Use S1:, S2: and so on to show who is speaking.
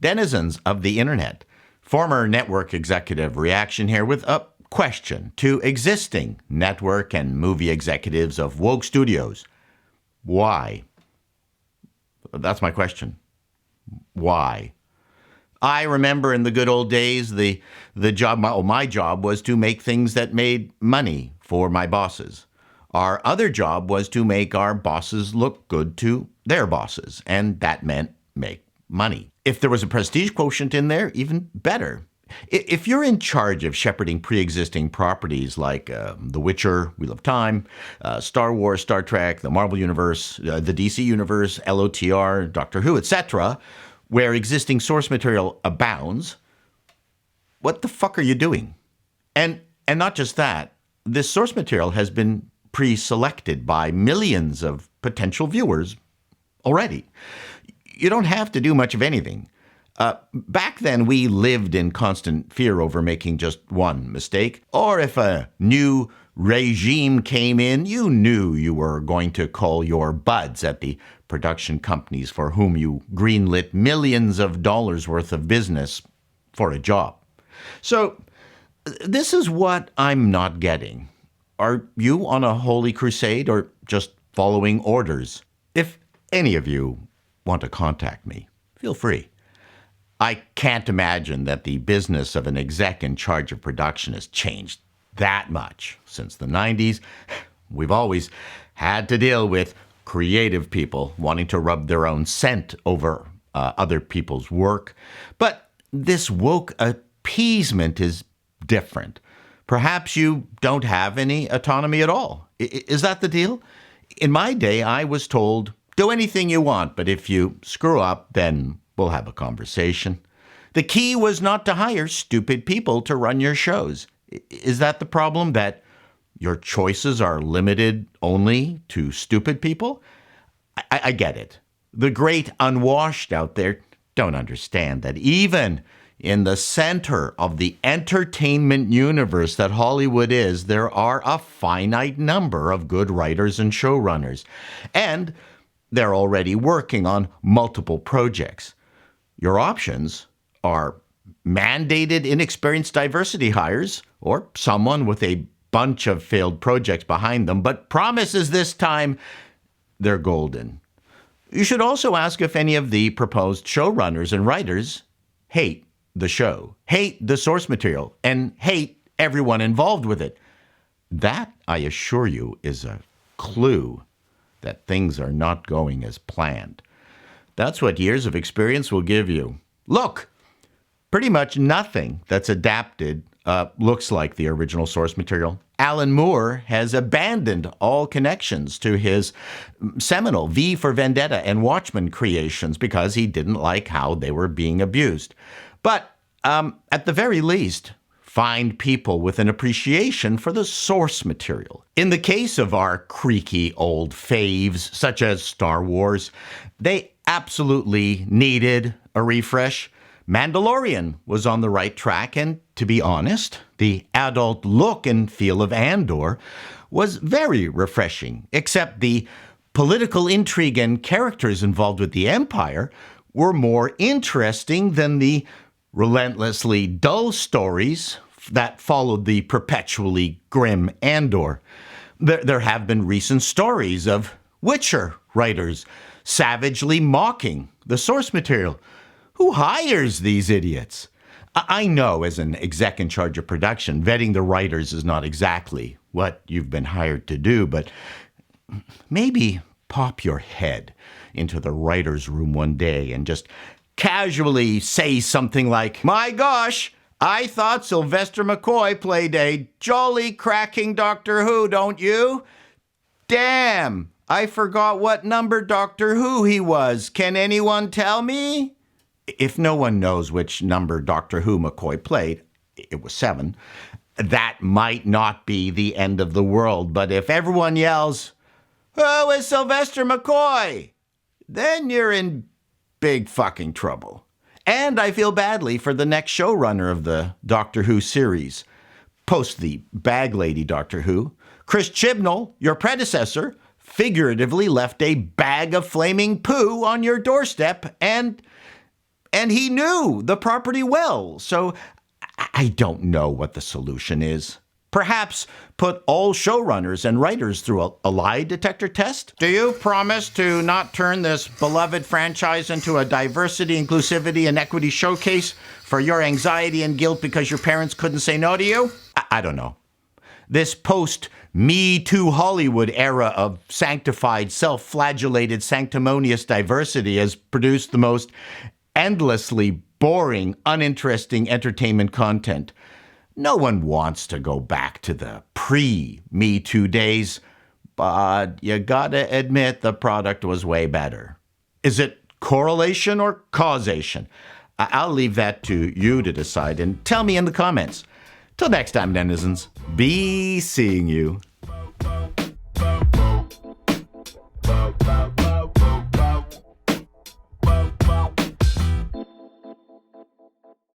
S1: denizens of the internet. Former network executive reaction here with a question to existing network and movie executives of woke studios. Why? That's my question. Why? I remember in the good old days, the job, my job was to make things that made money for my bosses. Our other job was to make our bosses look good to their bosses, and that meant make money. If there was a prestige quotient in there, even better. If you're in charge of shepherding pre-existing properties like The Witcher, Wheel of Time, Star Wars, Star Trek, the Marvel Universe, the DC Universe, LOTR, Doctor Who, etc., where existing source material abounds, what the fuck are you doing? And not just that, this source material has been pre-selected by millions of potential viewers already. You don't have to do much of anything. Back then, we lived in constant fear over making just one mistake. Or if a new regime came in, you knew you were going to call your buds at the production companies for whom you greenlit millions of dollars worth of business for a job. So this is what I'm not getting. Are you on a holy crusade or just following orders? If any of you want to contact me, feel free. I can't imagine that the business of an exec in charge of production has changed that much since the 90s. We've always had to deal with creative people wanting to rub their own scent over other people's work. But this woke appeasement is different. Perhaps you don't have any autonomy at all. Is that the deal? In my day, I was told, do anything you want, but if you screw up, then we'll have a conversation. The key was not to hire stupid people to run your shows. Is that the problem, that your choices are limited only to stupid people? I get it. The great unwashed out there don't understand that even in the center of the entertainment universe that Hollywood is, there are a finite number of good writers and showrunners. And they're already working on multiple projects. Your options are mandated inexperienced diversity hires or someone with a bunch of failed projects behind them, but promises this time they're golden. You should also ask if any of the proposed showrunners and writers hate the show, hate the source material, and hate everyone involved with it. That, I assure you, is a clue that things are not going as planned. That's what years of experience will give you. Look, pretty much nothing that's adapted looks like the original source material. Alan Moore has abandoned all connections to his seminal V for Vendetta and Watchmen creations because he didn't like how they were being abused. But at the very least, find people with an appreciation for the source material. In the case of our creaky old faves, such as Star Wars, they absolutely needed a refresh. Mandalorian was on the right track, and to be honest, the adult look and feel of Andor was very refreshing, except the political intrigue and characters involved with the Empire were more interesting than the relentlessly dull stories that followed the perpetually grim Andor. There have been recent stories of Witcher writers savagely mocking the source material. Who hires these idiots? I know as an exec in charge of production, vetting the writers is not exactly what you've been hired to do, but maybe pop your head into the writer's room one day and just casually say something like, "My gosh, I thought Sylvester McCoy played a jolly cracking Doctor Who, don't you? Damn, I forgot what number Doctor Who he was. Can anyone tell me?" If no one knows which number Doctor Who McCoy played, it was 7, that might not be the end of the world. But if everyone yells, "Who is Sylvester McCoy?" then you're in big fucking trouble. And I feel badly for the next showrunner of the Doctor Who series. Post the bag lady Doctor Who, Chris Chibnall, your predecessor, figuratively left a bag of flaming poo on your doorstep, and And he knew the property well, so I don't know what the solution is. Perhaps put all showrunners and writers through a lie detector test? Do you promise to not turn this beloved franchise into a diversity, inclusivity, and equity showcase for your anxiety and guilt because your parents couldn't say no to you? I don't know. This post-Me Too Hollywood era of sanctified, self-flagellated, sanctimonious diversity has produced the most endlessly boring, uninteresting entertainment content. No one wants to go back to the pre-Me Too days, but you gotta admit the product was way better. Is it correlation or causation? I'll leave that to you to decide, and tell me in the comments. Till next time, denizens, be seeing you.